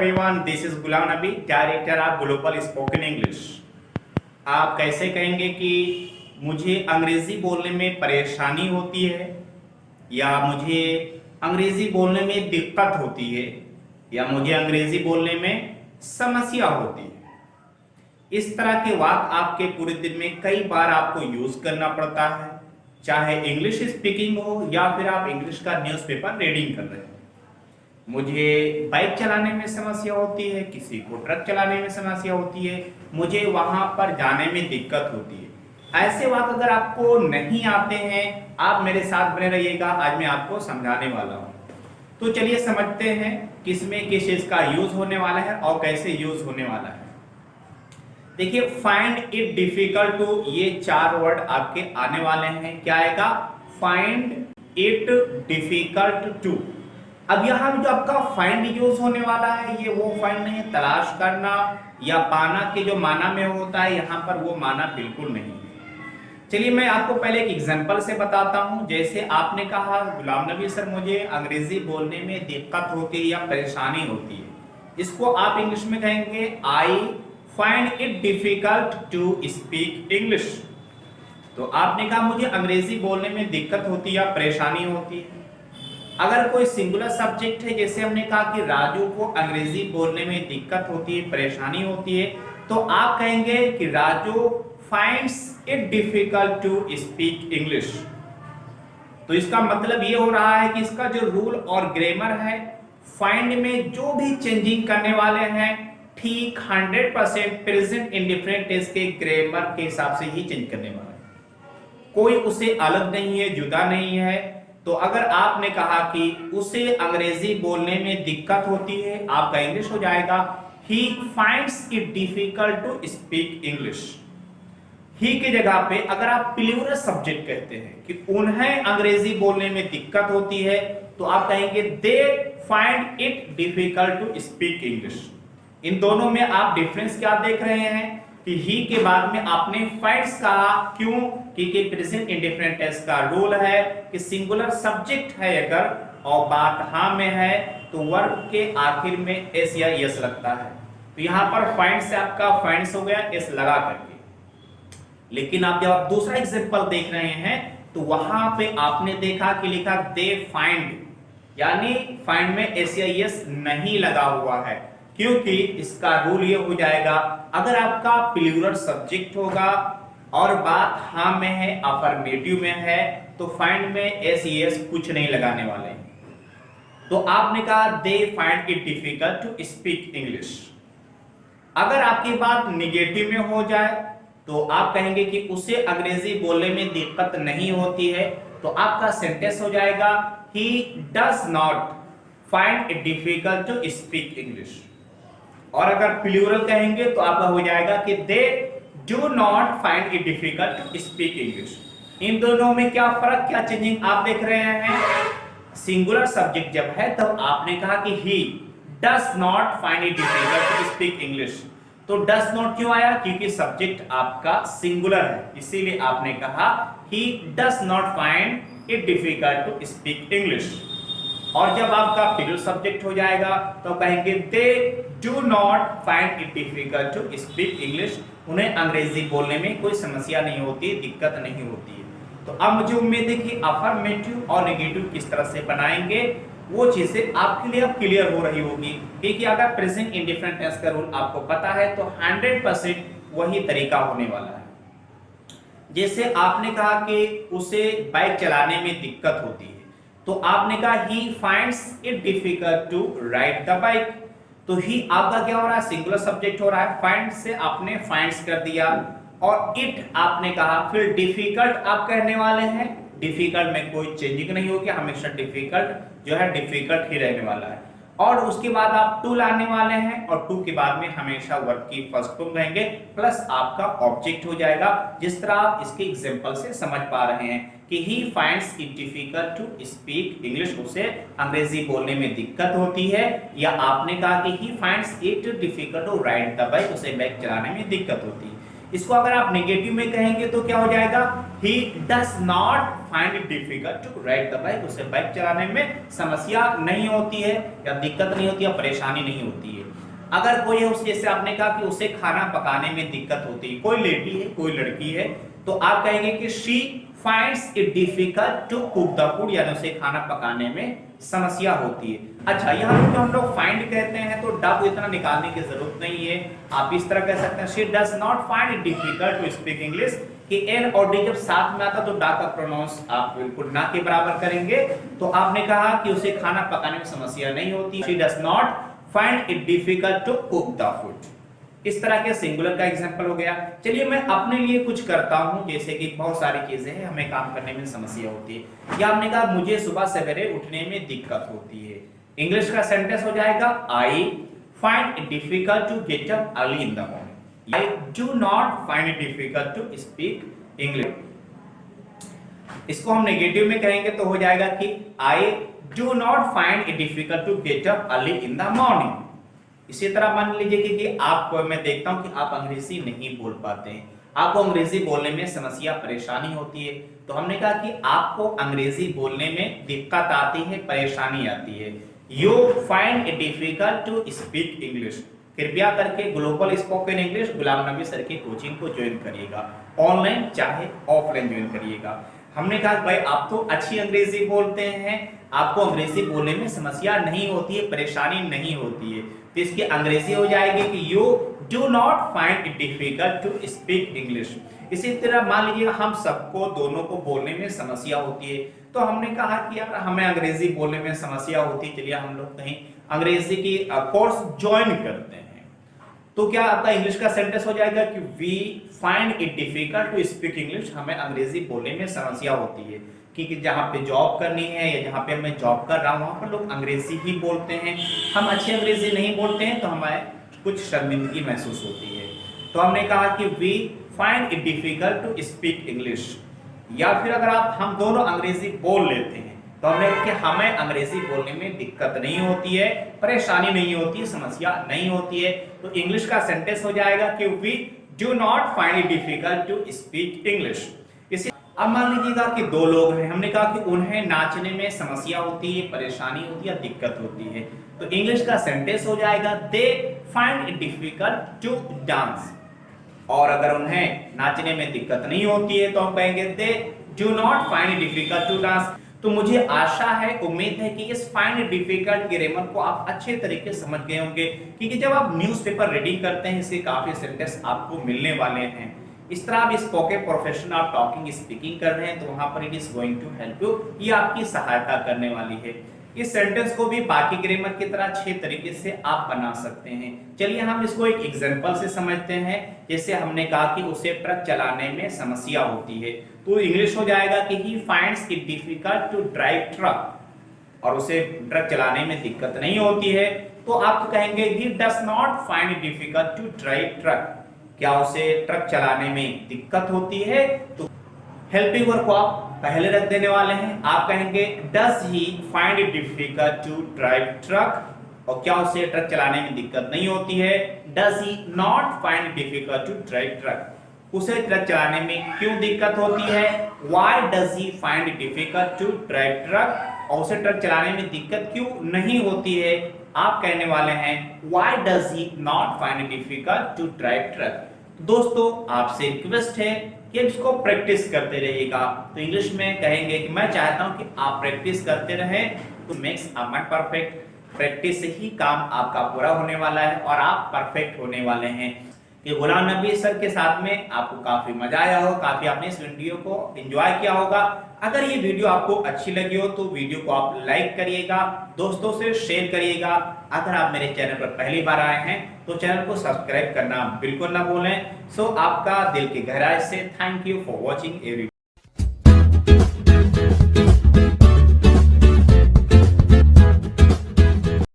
everyone, this is Ghulam Nabi, director of global spoken English. आप कैसे कहेंगे कि मुझे अंग्रेजी बोलने में परेशानी होती है, या मुझे अंग्रेजी बोलने में दिक्कत होती है, या मुझे अंग्रेजी बोलने में समस्या होती है। इस तरह के वाक्य आपके पूरे दिन में कई बार आपको यूज करना पड़ता है, चाहे इंग्लिश स्पीकिंग हो या फिर आप इंग्लिश का न्यूज़पेपर रीडिंग कर रहे हो। मुझे बाइक चलाने में समस्या होती है, किसी को ट्रक चलाने में समस्या होती है, मुझे वहां पर जाने में दिक्कत होती है। ऐसे वाक्य अगर आपको नहीं आते हैं, आप मेरे साथ बने रहिएगा, आज मैं आपको समझाने वाला हूं। तो चलिए समझते हैं किसमें किस चीज का यूज होने वाला है और कैसे यूज होने वाला है। देखिए, फाइंड इट डिफिकल्ट टू, ये 4 वर्ड आपके आने वाले हैं। क्या आएगा? Find it difficult to. अब यहाँ जो आपका फाइंड यूज होने वाला है, ये वो फाइंड नहीं है तलाश करना या पाना के जो माना में होता है, यहाँ पर वो माना बिल्कुल नहीं है। चलिए मैं आपको पहले एक एग्जांपल से बताता हूँ। जैसे आपने कहा गुलाम नबी सर मुझे अंग्रेजी बोलने में दिक्कत होती है या परेशानी होती है, इसको आप इंग्लिश में कहेंगे I find it difficult to speak English. तो आपने कहा मुझे अंग्रेजी बोलने में दिक्कत होती है या परेशानी होती है। अगर कोई सिंगुलर सब्जेक्ट है, जैसे हमने कहा कि राजू को अंग्रेजी बोलने में दिक्कत होती है, परेशानी होती है, तो आप कहेंगे कि Raju finds it difficult to speak English. तो इसका मतलब ये हो रहा है कि इसका जो रूल और ग्रामर है, फाइंड में जो भी चेंजिंग करने वाले हैं ठीक 100% प्रेजेंट इंडिफरेंट टेंस के ग्रामर के हिसाब से ही चेंज करने वाला है, कोई उसे अलग नहीं है, जुदा नहीं है। तो अगर आपने कहा कि उसे अंग्रेजी बोलने में दिक्कत होती है, आपका इंग्लिश हो जाएगा he finds it difficult to speak English। ही की जगह पे अगर आप प्लूरल सब्जेक्ट कहते हैं कि उन्हें अंग्रेजी बोलने में दिक्कत होती है, तो आप कहेंगे they find it difficult to speak English। इन दोनों में आप डिफरेंस क्या देख रहे हैं कि ही के बाद में आपने फाइंड्स कहा, क्यों? क्योंकि प्रेजेंट इंडिफरेंट टेंस का रूल है कि सिंगुलर सब्जेक्ट है अगर और बात हाँ में है, तो वर्ब के आखिर में एस या यस लगता है। तो यहाँ पर फाइंड से आपका फाइंड्स हो गया एस लगा करके। लेकिन आप जब दूसरा एग्जांपल देख रहे हैं, तो वहां पे आपने देखा कि लिखा दे फाइंड, यानी फाइंड में एस या यस नहीं लगा हुआ है, क्योंकि इसका रूल ये हो जाएगा अगर आपका प्लूरल सब्जेक्ट होगा और बात हाँ में है, अफर्मेटिव में है, तो फाइंड में एस यस कुछ नहीं लगाने वाले। तो आपने कहा they find it difficult to speak English. अगर आपकी बात निगेटिव में हो जाए, तो आप कहेंगे कि उसे अंग्रेजी बोलने में दिक्कत नहीं होती है, तो आपका सेंटेंस हो जाएगा he does not find it difficult to speak English। और अगर प्लूरल कहेंगे तो आपका हो जाएगा कि they do not find it difficult to speak English। इन दोनों में क्या फर्क, क्या चेंजिंग आप देख रहे हैं? सिंगुलर सब्जेक्ट जब है तब आपने कहा कि he does not find it difficult to speak English। तो does not क्यों आया? क्योंकि सब्जेक्ट आपका सिंगुलर है, इसीलिए आपने कहा he does not find it difficult to speak English। और जब आपका प्लूरल सब्जेक्ट हो जाएगा तो कहेंगे they do not find it difficult to speak English। उन्हें अंग्रेजी बोलने में कोई समस्या नहीं होती, दिक्कत नहीं होती है। तो अब मुझे उम्मीद है कि अफर्मेटिव और नेगेटिव किस तरह से बनाएंगे वो चीजें आपके लिए अब क्लियर हो रही होगी, क्योंकि अगर प्रेजेंट इंडिफरेंट टेंस का रूल आपको पता है तो 100% वही तरीका होने वाला है। जैसे आपने कहा कि उसे बाइक चलाने में दिक्कत होती है, तो आपने कहा he finds it difficult to ride the bike। तो ही आपका क्या हो रहा है? सिंगुलर सब्जेक्ट हो रहा है, फाइंड से आपने फाइंड्स कर दिया, और इट आपने कहा, फिर डिफिकल्ट आप कहने वाले हैं। डिफिकल्ट में कोई चेंजिंग नहीं होगी, हमेशा डिफिकल्ट जो है डिफिकल्ट ही रहने वाला है। और उसके बाद आप टू लाने वाले हैं, और टू के बाद में हमेशा वर्ब की फर्स्ट फॉर्म रहेंगे, प्लस आपका ऑब्जेक्ट हो जाएगा। जिस तरह आप इसके एग्जांपल से समझ पा रहे हैं कि he finds it difficult to speak English, उसे अंग्रेजी बोलने में दिक्कत होती है, या आपने कहा कि he finds it difficult to ride the bike, उसे बाइक चलाने में दिक्कत होती है। इसको अगर आप नेगेटिव में कहेंगे तो क्या हो जाएगा, he does not find it difficult to ride the bike, उसे बाइक चलाने में समस्या नहीं होती है या दिक्कत नहीं होती है, परेशानी नहीं होती है। अगर कोई है उस, जैसे आपने कहा कि उसे खाना पकाने में दिक्कत होती है, कोई लेडी है कोई लड़की है, तो आप कहेंगे कि she finds it difficult to cook the food, यानी उसे खाना पकाने में समस्या होती है। अच्छा, यहाँ पे हम लोग फाइंड कहते हैं तो डा को इतना निकालने की जरूरत नहीं है, आप इस तरह कह सकते हैं she does not find it difficult to speak English, कि एन और डी जब साथ में आता तो डा का प्रोनाउंस आप बिल्कुल ना के बराबर करेंगे। तो आपने कहा कि उसे खाना पकाने में समस्या नहीं होती, she does not find it difficult to cook the food. इस तरह के सिंगुलर का एग्जांपल हो गया। चलिए मैं अपने लिए कुछ करता हूं, जैसे कि बहुत सारी चीजें हैं हमें काम करने में समस्या होती है, या हमने कहा मुझे सुबह सवेरे उठने में दिक्कत होती है। इंग्लिश का सेंटेंस हो जाएगा I find it difficult to get up early in the morning, I do not find it difficult to speak English. इसको हम नेगेटिव में कहेंगे तो हो जाएगा कि I do not find it difficult to get up early in the morning. इसी तरह मान लीजिए कि आपको मैं देखता हूं कि आप अंग्रेजी नहीं बोल पाते हैं, आपको अंग्रेजी बोलने में समस्या परेशानी होती है, तो हमने कहा कि आपको अंग्रेजी बोलने में दिक्कत आती है, परेशानी आती है, you find it difficult to speak English. कृपया करके global spoken English Ghulam Nabi sir की कोचिंग को ज्वाइन करिएगा, ऑनलाइन चाहे ऑफलाइन ज्वाइन करिएगा। हमने कहा भाई आप तो अच्छी अंग्रेजी बोलते हैं, आपको अंग्रेजी बोलने में समस्या नहीं होती है, परेशानी नहीं होती है, तो इसकी अंग्रेजी हो जाएगी कि you do not find it difficult to speak English. इसी तरह मान लीजिए हम सबको दोनों को बोलने में समस्या होती है, तो हमने कहा कि यार हमें अंग्रेजी बोलने में समस्या होती है, चलिए हम लोग कहीं अंग्रेजी की कोर्स ज्वाइन करते हैं। तो क्या आपका इंग्लिश का सेंटेंस हो जाएगा कि we find it difficult to speak English, हमें अंग्रेजी बोलने में समस्या होती है, क्योंकि जहाँ पे जॉब करनी है या जहाँ पे मैं जॉब कर रहा हूँ वहाँ पर लोग अंग्रेजी ही बोलते हैं, हम अच्छी अंग्रेजी नहीं बोलते हैं तो हमें कुछ शर्मिंदगी महसूस होती है। तो हमने कहा कि we find it difficult to speak English. या फिर अगर आप हम दोनों अंग्रेजी बोल लेते हैं तो हमने कहा कि हमें अंग्रेजी बोलने में दिक्कत नहीं होती है, परेशानी नहीं होती है, समस्या नहीं होती है, तो इंग्लिश का सेंटेंस हो जाएगा कि we do not find it difficult to speak English. अब मान लीजिएगा कि दो लोग हैं, हमने कहा कि उन्हें नाचने में समस्या होती है, परेशानी होती है, दिक्कत होती है, तो इंग्लिश का सेंटेंस हो जाएगा they find it difficult to dance. और अगर उन्हें नाचने में दिक्कत नहीं होती है तो हम कहेंगे they do not find it difficult to dance. तो मुझे आशा है, उम्मीद है कि इस फाइंड इट डिफिकल्ट ग्रामर को आप अच्छे तरीके से समझ गए होंगे, क्योंकि जब आप न्यूज़पेपर रीडिंग करते हैं इसके काफी सेंटेंस आपको मिलने वाले हैं। इस तरह आप स्पोकन प्रोफेशन आप टॉकिंग स्पीकिंग कर रहे हैं तो वहां पर it is going to help you, ये आपकी सहायता करने वाली है। इस सेंटेंस को भी बाकी ग्रामर की तरह 6 तरीके से आप बना सकते हैं। चलिए हम इसको एक एग्जांपल से समझते हैं। जैसे हमने कहा कि उसे ट्रक चलाने में समस्या होती है, तो इंग्लिश हो जाएगा कि he finds it difficult to drive truck, और उसे ट्रक चलाने में दिक्कत नहीं होती है, तो आप कहेंगे he does not find it difficult to drive truck. क्या उसे ट्रक चलाने में दिक्कत होती है, तो हेल्पिंग वर्ब को आप पहले रख देने वाले हैं, आप कहेंगे does he find it difficult to drive truck, और क्या उसे ट्रक चलाने में दिक्कत नहीं होती है, does he not find it difficult to drive truck. उसे ट्रक चलाने में क्यों दिक्कत होती है, why does he find it difficult to drive truck, और उसे ट्रक चलाने में दिक्कत क्यों नहीं होती है, आप कहने वाले हैं why does he not find it difficult to drive truck. दोस्तों आपसे रिक्वेस्ट है कि इसको प्रैक्टिस करते रहिएगा। तो इंग्लिश में कहेंगे कि मैं चाहता हूं कि आप प्रैक्टिस करते रहें, तो makes a man perfect. Practice से ही काम आपका पूरा होने वाला है और आप परफेक्ट होने वाले हैं। ये गुलाम नबी सर के साथ में आपको काफी मजा आया हो, काफी आपने इस वीडियो को एंजॉय किया होगा। अगर ये वीडियो आपको अच्छी लगी हो तो वीडियो को आप लाइक करिएगा, दोस्तों से शेयर करिएगा। अगर आप मेरे चैनल पर पहली बार आए हैं तो चैनल को सब्सक्राइब करना बिल्कुल ना भूलें। सो आपका दिल की गहराई से thank you for watching A video.